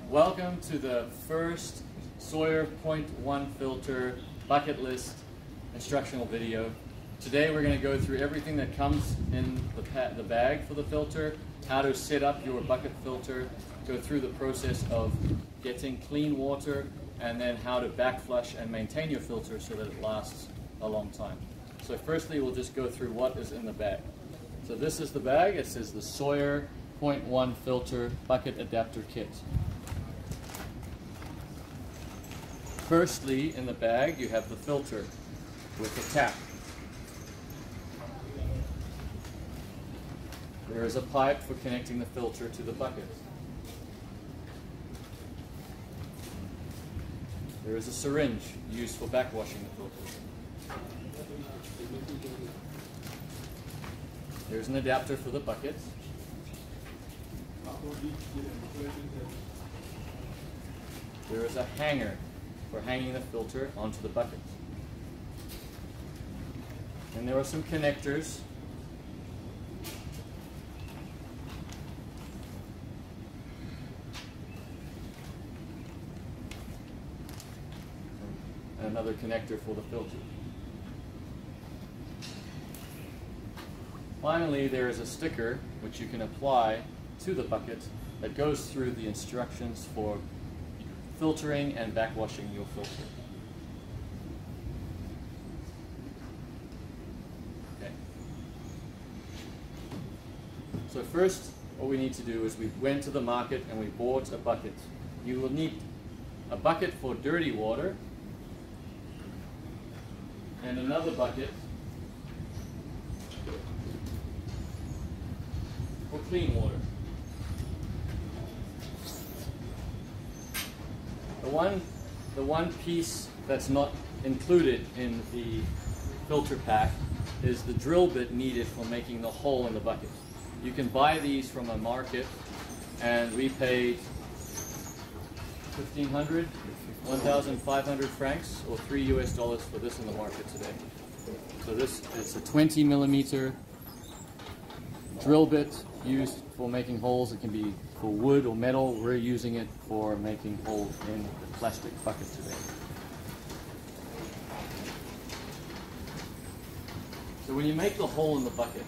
Welcome to the first Sawyer 0.1 filter bucket list instructional video. Today we're going to go through everything that comes in the bag for the filter, how to set up your bucket filter, go through the process of getting clean water, and then how to back flush and maintain your filter so that it lasts a long time. So firstly we'll just go through what is in the bag. So this is the bag. It says the Sawyer 0.1 filter bucket adapter kit. Firstly, in the bag, you have the filter with the tap. There is a pipe for connecting the filter to the bucket. There is a syringe used for backwashing the filter. There's an adapter for the bucket. There is a hanger for hanging the filter onto the bucket. And there are some connectors and another connector for the filter. Finally, there is a sticker which you can apply to the bucket that goes through the instructions for filtering and backwashing your filter. Okay. So first, what we need to do is we went to the market and we bought a bucket. You will need a bucket for dirty water and another bucket for clean water. The one piece that's not included in the filter pack is the drill bit needed for making the hole in the bucket. You can buy these from a market, and we paid 1,500 francs or $3 for this in the market today. So it's a 20 millimeter drill bit used for making holes. It can be for wood or metal. We're using it for making holes in the plastic bucket today. So when you make the hole in the bucket,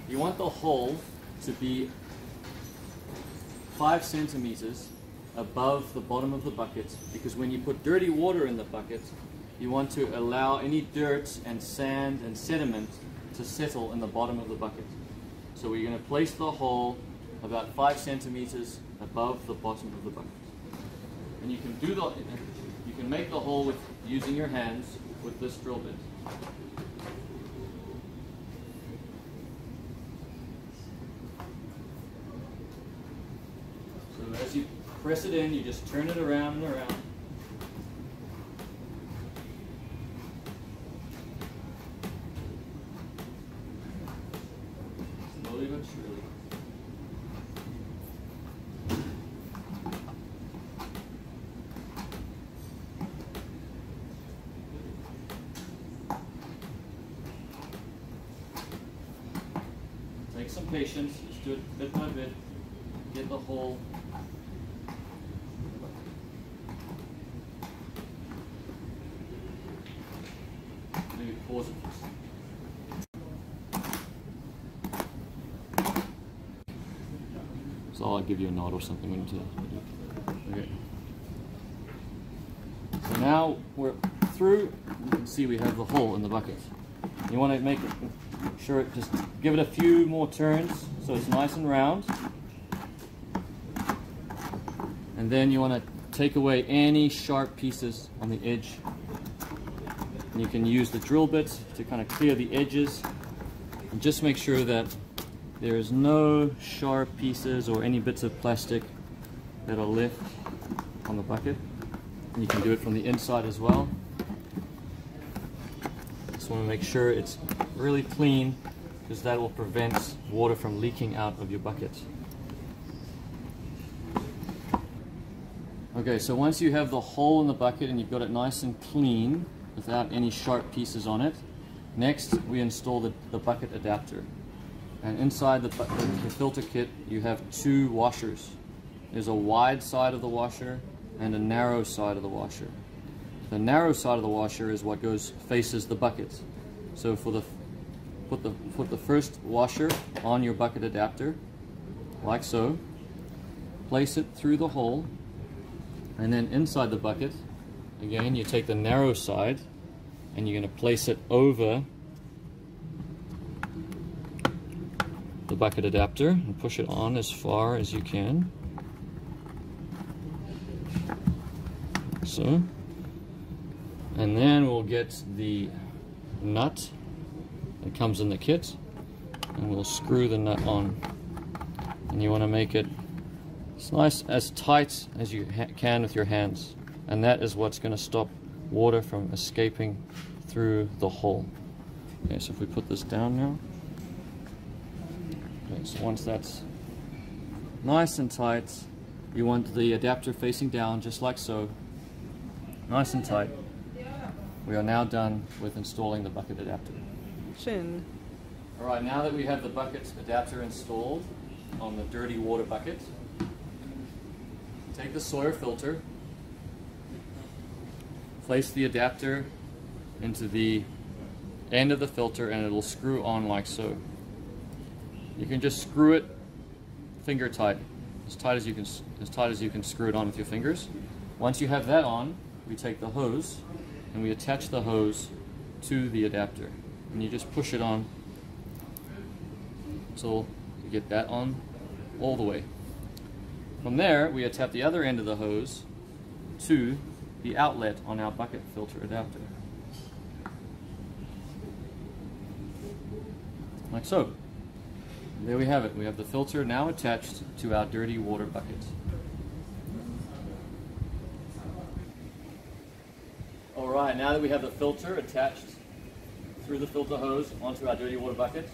you want the hole to be 5 centimeters above the bottom of the bucket, because when you put dirty water in the bucket, you want to allow any dirt and sand and sediment to settle in the bottom of the bucket. So we're going to place the hole about 5 centimeters above the bottom of the bucket. And you can make the hole with using your hands with this drill bit. So as you press it in, you just turn it around and around. Slowly but surely. Take some patience, just do it bit by bit, get the hole. Maybe pause it first. So I'll give you a nod or something when you do that. Okay. So now we're through. You can see we have the hole in the bucket. You want to make sure just give it a few more turns so it's nice and round. And then you want to take away any sharp pieces on the edge. And you can use the drill bit to kind of clear the edges. And just make sure that there is no sharp pieces or any bits of plastic that are left on the bucket. And you can do it from the inside as well. Just want to make sure it's really clean, because that will prevent water from leaking out of your bucket. Okay, so once you have the hole in the bucket and you've got it nice and clean without any sharp pieces on it, next we install the bucket adapter. And inside the filter kit you have 2 washers. there's a wide side of the washer and a narrow side of the washer. The narrow side of the washer is what faces the bucket. So put the first washer on your bucket adapter, like so. Place it through the hole, and then inside the bucket, again, you take the narrow side and you're going to place it over the bucket adapter and push it on as far as you can. So, and then we'll get the nut that comes in the kit and we'll screw the nut on. And you want to make it as tight as you can with your hands, and that is what's going to stop water from escaping through the hole. Okay, so if we put this down now. Okay, so once that's nice and tight, you want the adapter facing down just like so, nice and tight. We are now done with installing the bucket adapter. Alright, now that we have the bucket adapter installed on the dirty water bucket, take the Sawyer filter, place the adapter into the end of the filter, and it'll screw on like so. You can just screw it finger tight as you can screw it on with your fingers. Once you have that on, we take the hose and we attach the hose to the adapter, and you just push it on until you get that on all the way. From there, we attach the other end of the hose to the outlet on our bucket filter adapter. Like so. There we have it. We have the filter now attached to our dirty water bucket. Alright, now that we have the filter attached through the filter hose onto our dirty water bucket,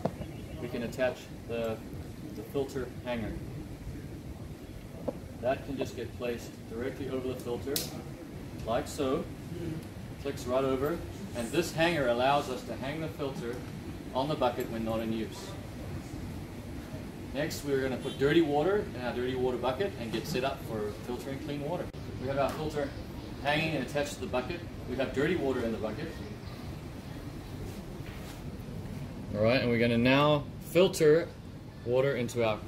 we can attach the filter hanger. That can just get placed directly over the filter, like so. Clicks right over, and this hanger allows us to hang the filter on the bucket when not in use. Next, we're going to put dirty water in our dirty water bucket and get set up for filtering clean water. We have our filter hanging and attached to the bucket. We have dirty water in the bucket. Alright, and we're going to now filter water into our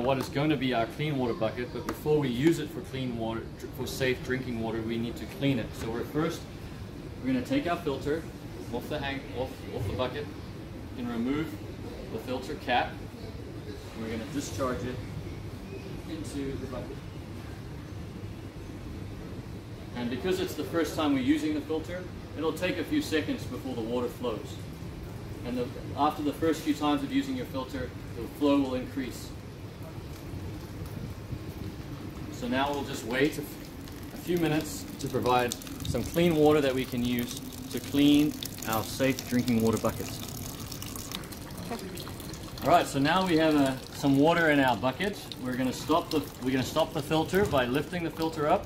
what is going to be our clean water bucket, but before we use it for clean water, for safe drinking water, we need to clean it. So we're going to take our filter off the bucket and remove the filter cap. We're going to discharge it into the bucket. And because it's the first time we're using the filter, it'll take a few seconds before the water flows. And after the first few times of using your filter, the flow will increase. So now we'll just wait a few minutes to provide some clean water that we can use to clean our safe drinking water buckets. Alright, so now we have some water in our bucket. We're going to stop the filter by lifting the filter up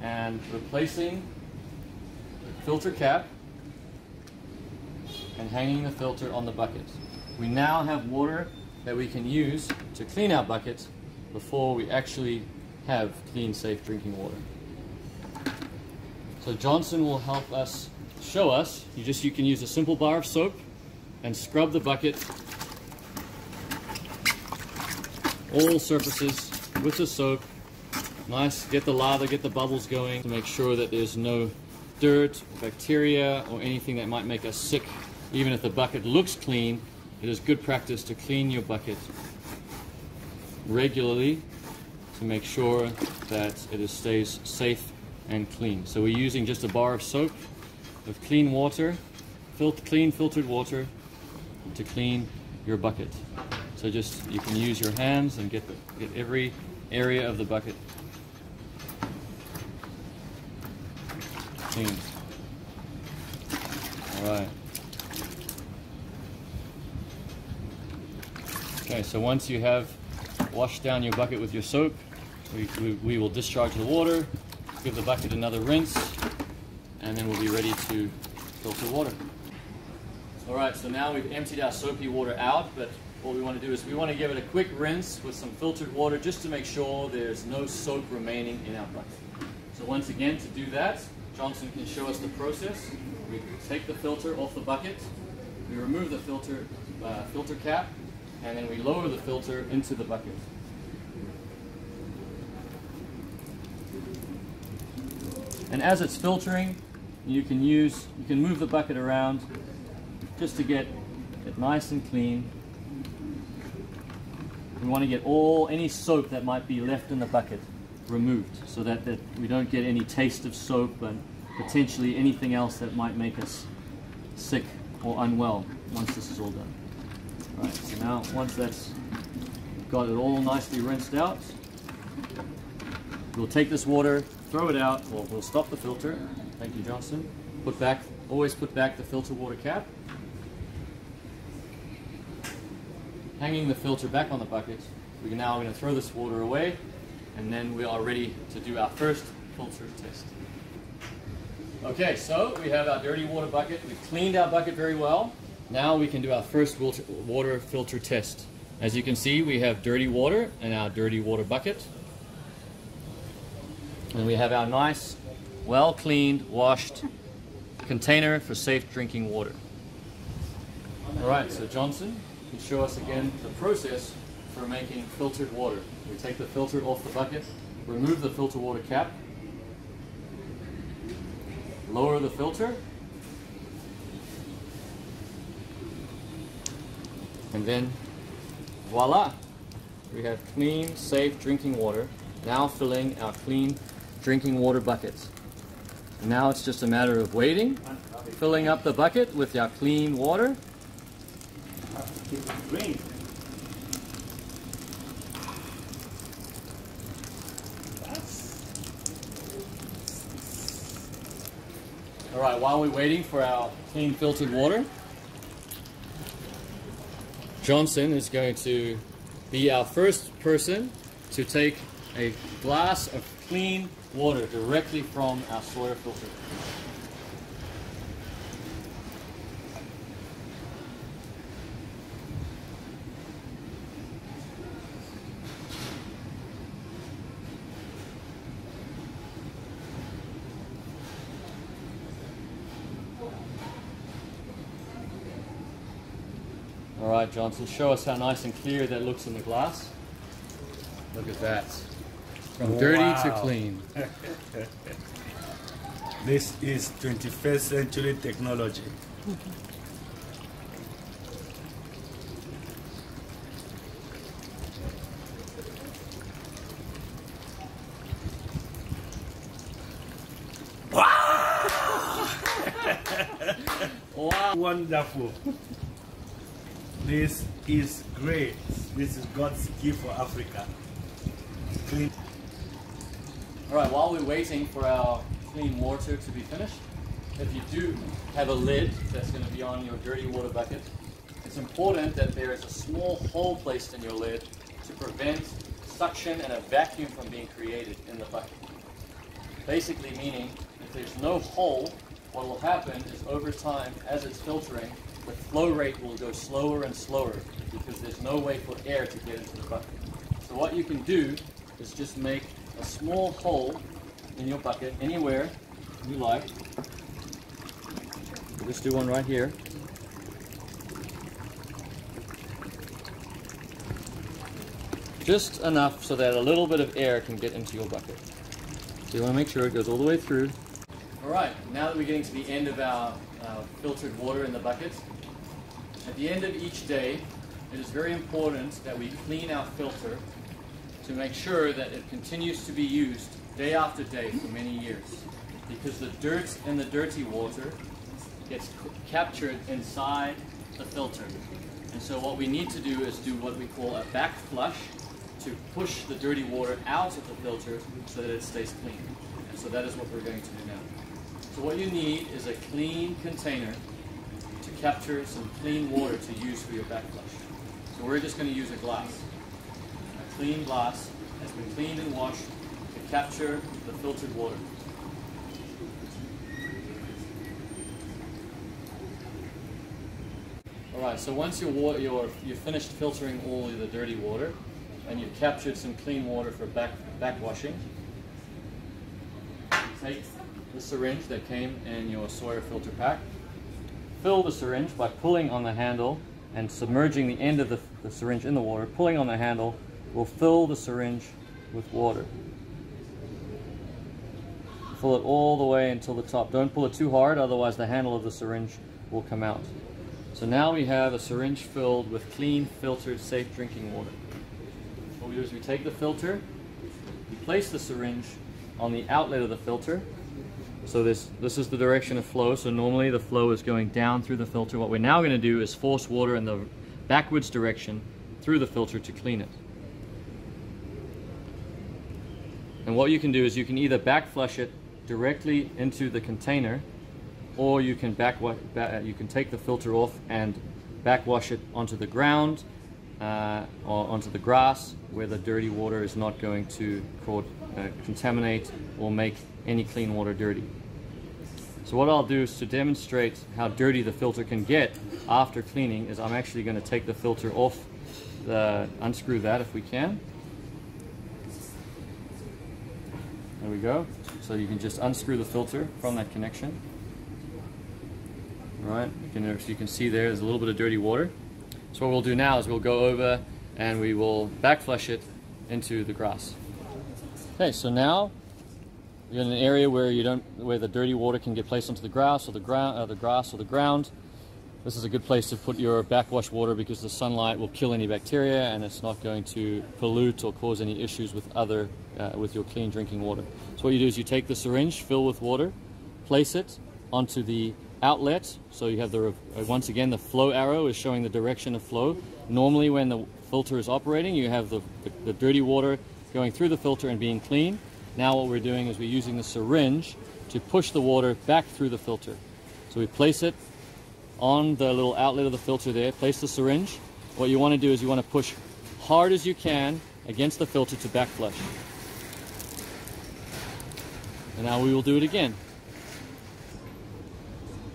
and replacing the filter cap and hanging the filter on the bucket. We now have water that we can use to clean our bucket before we actually have clean, safe drinking water. So Johnson will help us show us. You can use a simple bar of soap and scrub the bucket, all surfaces with the soap. Nice, get the lather, get the bubbles going to make sure that there's no dirt, bacteria, or anything that might make us sick. Even if the bucket looks clean, it is good practice to clean your bucket regularly to make sure that it stays safe and clean. So we're using just a bar of soap with clean water, clean filtered water to clean your bucket. So you can use your hands and get every area of the bucket clean. All right. Okay, so once you have washed down your bucket with your soap, we will discharge the water, give the bucket another rinse, and then we'll be ready to filter water. Alright, so now we've emptied our soapy water out, but what we want to do is we want to give it a quick rinse with some filtered water just to make sure there's no soap remaining in our bucket. So once again, to do that, Johnson can show us the process. We take the filter off the bucket, we remove the filter cap, and then we lower the filter into the bucket. And as it's filtering, you can move the bucket around just to get it nice and clean. We want to get any soap that might be left in the bucket removed so that we don't get any taste of soap and potentially anything else that might make us sick or unwell once this is all done. Alright, so now once that's got it all nicely rinsed out, we'll take this water, throw it out, we'll stop the filter. Thank you, Johnson. Always put back the filter water cap. Hanging the filter back on the bucket, we're now going to throw this water away, and then we are ready to do our first filter test. Okay, so we have our dirty water bucket. We've cleaned our bucket very well. Now we can do our first water filter test. As you can see, we have dirty water in our dirty water bucket. And we have our nice, well-cleaned, washed container for safe drinking water. All right, so Johnson can show us again the process for making filtered water. We take the filter off the bucket, remove the filter water cap, lower the filter, and then voila, we have clean, safe drinking water now filling our clean drinking water buckets. And now it's just a matter of waiting, filling up the bucket with our clean water. All right, while we're waiting for our clean filtered water, Johnson is going to be our first person to take a glass of clean water directly from our Sawyer filter. All right, Johnson, show us how nice and clear that looks in the glass. Look at that. From dirty to clean. This is 21st century technology. Wow! Wow! Wonderful. This is great. This is God's gift for Africa. Clean. All right, while we're waiting for our clean water to be finished, if you do have a lid that's going to be on your dirty water bucket, it's important that there is a small hole placed in your lid to prevent suction and a vacuum from being created in the bucket. Basically meaning, if there's no hole, what will happen is over time, as it's filtering, the flow rate will go slower and slower because there's no way for air to get into the bucket. So what you can do is just make a small hole in your bucket anywhere you like. We'll just do one right here. Just enough so that a little bit of air can get into your bucket. So you want to make sure it goes all the way through. Alright, now that we're getting to the end of our filtered water in the bucket, at the end of each day, it is very important that we clean our filter to make sure that it continues to be used day after day for many years. Because the dirt in the dirty water gets captured inside the filter. And so what we need to do is do what we call a back flush to push the dirty water out of the filter so that it stays clean. And so that is what we're going to do now. So what you need is a clean container to capture some clean water to use for your back flush. So we're just going to use a glass. A clean glass has been cleaned and washed to capture the filtered water. Alright, so once you've finished filtering all the dirty water and you've captured some clean water for backwashing, take the syringe that came in your Sawyer filter pack, fill the syringe by pulling on the handle and submerging the end of the syringe in the water. Pulling on the handle will fill the syringe with water. Fill it all the way until the top. Don't pull it too hard, otherwise the handle of the syringe will come out. So now we have a syringe filled with clean, filtered, safe drinking water. What we do is we take the filter, we place the syringe on the outlet of the filter. So this is the direction of flow. So normally the flow is going down through the filter. What we're now going to do is force water in the backwards direction through the filter to clean it. And what you can do is you can either back flush it directly into the container, or you can take the filter off and backwash it onto the ground or onto the grass, where the dirty water is not going to contaminate or make any clean water dirty. So what I'll do is, to demonstrate how dirty the filter can get after cleaning, is I'm actually going to take the filter off, unscrew that if we can. There we go. So you can just unscrew the filter from that connection. Right, you can see there's a little bit of dirty water. So what we'll do now is we'll go over and we will back flush it into the grass. Okay, so now you're in an area where the dirty water can get placed onto the grass or the ground. This is a good place to put your backwash water, because the sunlight will kill any bacteria and it's not going to pollute or cause any issues with your clean drinking water. So what you do is you take the syringe, fill with water, place it onto the outlet. So you have once again the flow arrow is showing the direction of flow. Normally when the filter is operating, you have the dirty water going through the filter and being clean. Now what we're doing is we're using the syringe to push the water back through the filter. So we place it on the little outlet of the filter there, place the syringe. What you want to do is you want to push hard as you can against the filter to back flush. And now we will do it again.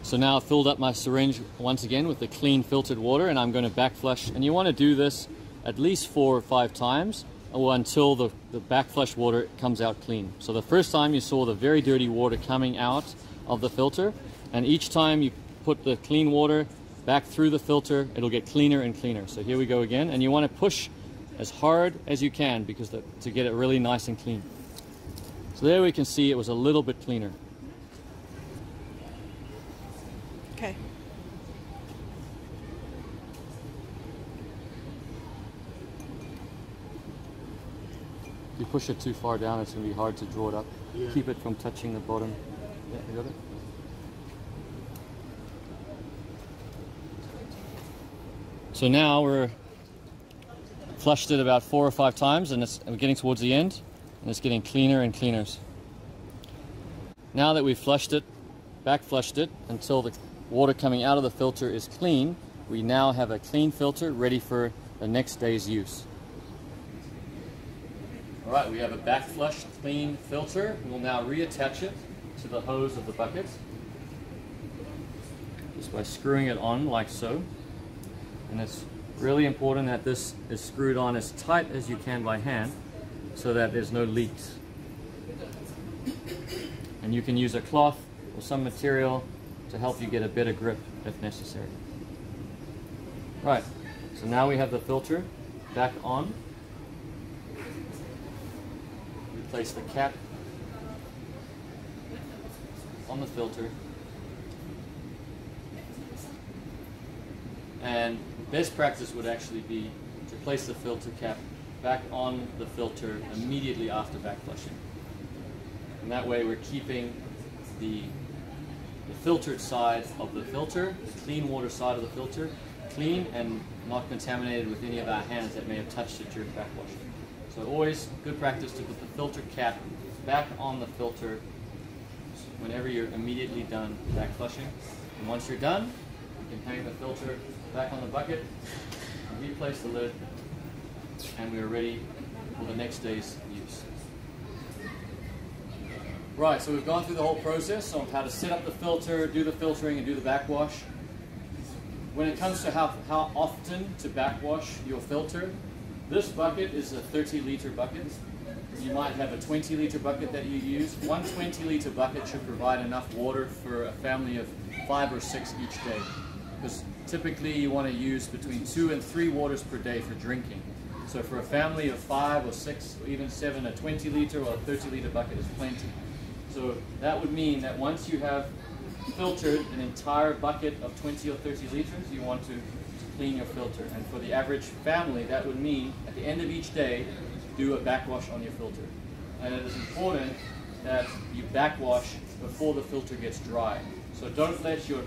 So now I've filled up my syringe once again with the clean filtered water, and I'm going to back flush. And you want to do this at least 4 or 5 times, or until the back flush water comes out clean. So the first time you saw the very dirty water coming out of the filter, and each time you put the clean water back through the filter, it'll get cleaner and cleaner. So here we go again, and you want to push as hard as you can to get it really nice and clean. So there we can see it was a little bit cleaner. Okay. If you push it too far down, it's going to be hard to draw it up. Yeah. Keep it from touching the bottom. Yeah, you got it? So now we're flushed it about 4 or 5 times, and we're getting towards the end, and it's getting cleaner and cleaner. Now that we've flushed it, back flushed it until the water coming out of the filter is clean, we now have a clean filter ready for the next day's use. All right, we have a back flushed clean filter. We'll now reattach it to the hose of the bucket, just by screwing it on like so. And it's really important that this is screwed on as tight as you can by hand, so that there's no leaks. And you can use a cloth or some material to help you get a better grip if necessary. Right, so now we have the filter back on. We place the cap on the filter. And best practice would actually be to place the filter cap back on the filter immediately after back flushing. And that way we're keeping the filtered side of the filter, the clean water side of the filter, clean and not contaminated with any of our hands that may have touched it during back washing. So always good practice to put the filter cap back on the filter whenever you're immediately done back flushing. And once you're done, you can hang the filter back on the bucket, replace the lid, and we're ready for the next day's use. Right, so we've gone through the whole process on how to set up the filter, do the filtering, and do the backwash. when it comes to how often to backwash your filter, this bucket is a 30-liter bucket. You might have a 20-liter bucket that you use. One 20-liter bucket should provide enough water for a family of 5 or 6 each day. Because typically you want to use between 2 and 3 waters per day for drinking. So for a family of 5 or 6 or even 7, a 20-liter or a 30-liter bucket is plenty. So that would mean that once you have filtered an entire bucket of 20 or 30 liters, you want to clean your filter. And for the average family, that would mean at the end of each day, do a backwash on your filter. And it is important that you backwash before the filter gets dry. So don't let your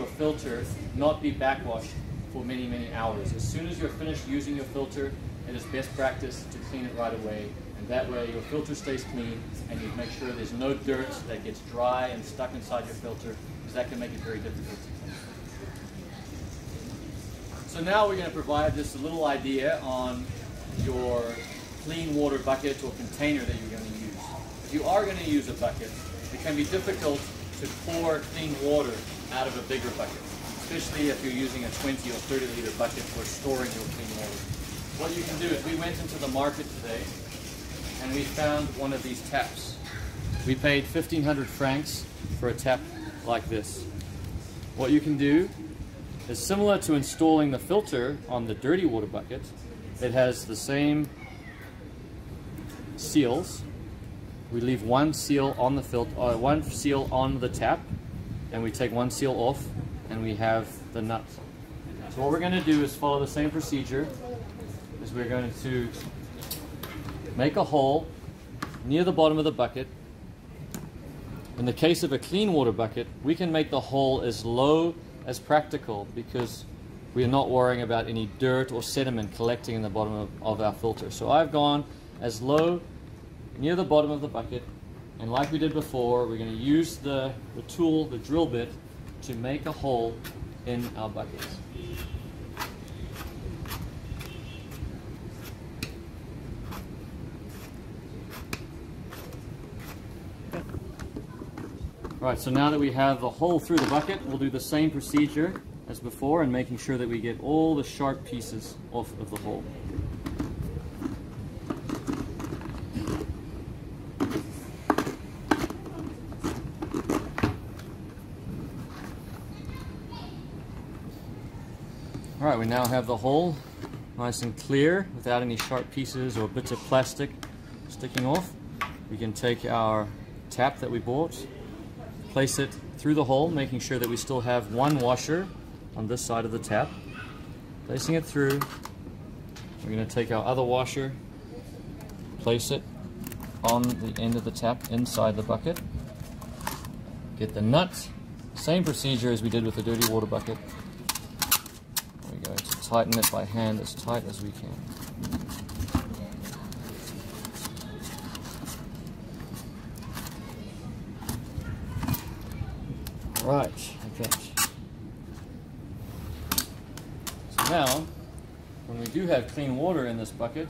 filter not be backwashed for many, many hours. As soon as you're finished using your filter, it is best practice to clean it right away. And that way your filter stays clean and you make sure there's no dirt that gets dry and stuck inside your filter, because that can make it very difficult to clean. So now we're going to provide just a little idea on your clean water bucket or container that you're going to use. If you are going to use a bucket, it can be difficult to pour clean water out of a bigger bucket, especially if you're using a 20 or 30 liter bucket for storing your clean water. What you can do is we went into the market today and we found one of these taps. We paid 1,500 francs for a tap like this. What you can do is similar to installing the filter on the dirty water bucket. It has the same seals. We leave one seal on the filter, one seal on the tap, and we take one seal off, and we have the nut. So what we're going to do is follow the same procedure. Is we're going to make a hole near the bottom of the bucket. In the case of a clean water bucket, we can make the hole as low as practical because we are not worrying about any dirt or sediment collecting in the bottom of our filter. So I've gone as low near the bottom of the bucket, and like we did before, we're going to use the tool, the drill bit, to make a hole in our buckets. Right, so now that we have the hole through the bucket, we'll do the same procedure as before and making sure that we get all the sharp pieces off of the hole. Alright, we now have the hole nice and clear without any sharp pieces or bits of plastic sticking off. We can take our tap that we bought, place it through the hole, making sure that we still have one washer on this side of the tap. Placing it through, we're going to take our other washer, place it on the end of the tap inside the bucket, get the nut, same procedure as we did with the dirty water bucket. We're going to tighten it by hand as tight as we can. Right, like that. So now, when we do have clean water in this bucket,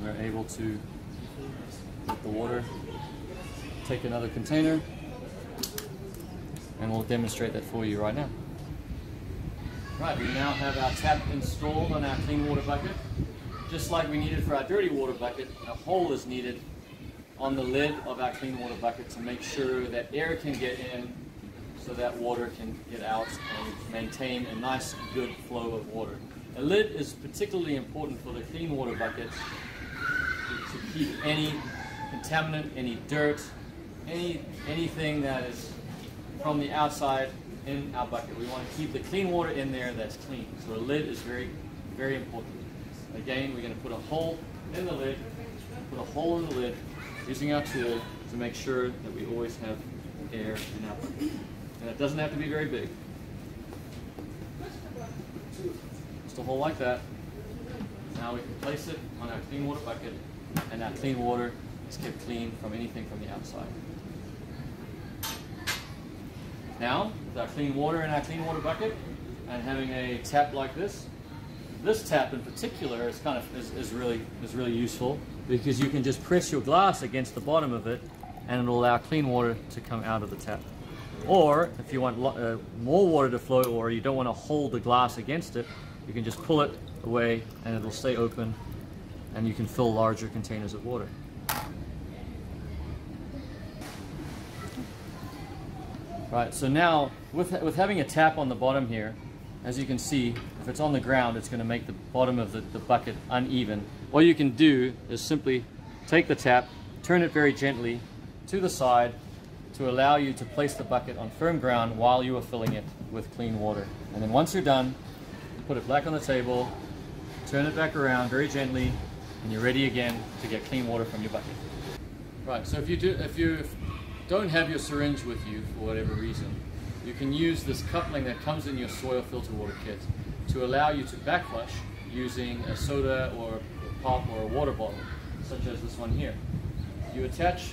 we're able to get the water, take another container, and we'll demonstrate that for you right now. Right, we now have our tap installed on our clean water bucket. Just like we needed for our dirty water bucket, a hole is needed on the lid of our clean water bucket to make sure that air can get in so that water can get out and maintain a nice, good flow of water. A lid is particularly important for the clean water bucket to keep any contaminant, any dirt, anything that is from the outside in our bucket. We want to keep the clean water in there that's clean. So a lid is very, very important. Again, we're going to put a hole in the lid, put a hole in the lid, using our tool to make sure that we always have air in our bucket. And it doesn't have to be very big. Just a hole like that. Now we can place it on our clean water bucket, and our clean water is kept clean from anything from the outside. Now, with our clean water in our clean water bucket, and having a tap like this tap in particular is really useful, because you can just press your glass against the bottom of it and it'll allow clean water to come out of the tap. Or if you want more water to flow, or you don't want to hold the glass against it, you can just pull it away and it'll stay open, and you can fill larger containers of water. Right, so now with having a tap on the bottom here, as you can see, if it's on the ground, it's going to make the bottom of the bucket uneven. What you can do is simply take the tap, turn it very gently to the side to allow you to place the bucket on firm ground while you are filling it with clean water. And then once you're done, you put it back on the table, turn it back around very gently, and you're ready again to get clean water from your bucket. Right, so if you don't have your syringe with you for whatever reason, you can use this coupling that comes in your Sawyer filter water kit to allow you to backflush using a soda or a pop or a water bottle, such as this one here. You attach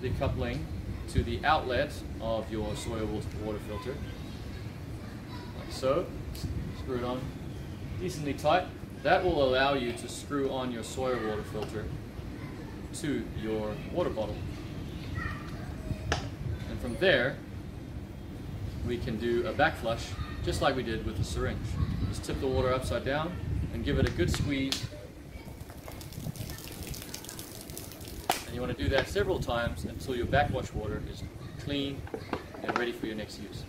the coupling to the outlet of your Sawyer water filter, like so. Screw it on decently tight. That will allow you to screw on your Sawyer water filter to your water bottle. And from there, we can do a backflush just like we did with the syringe. Just tip the water upside down and give it a good squeeze. And you want to do that several times until your backwash water is clean and ready for your next use.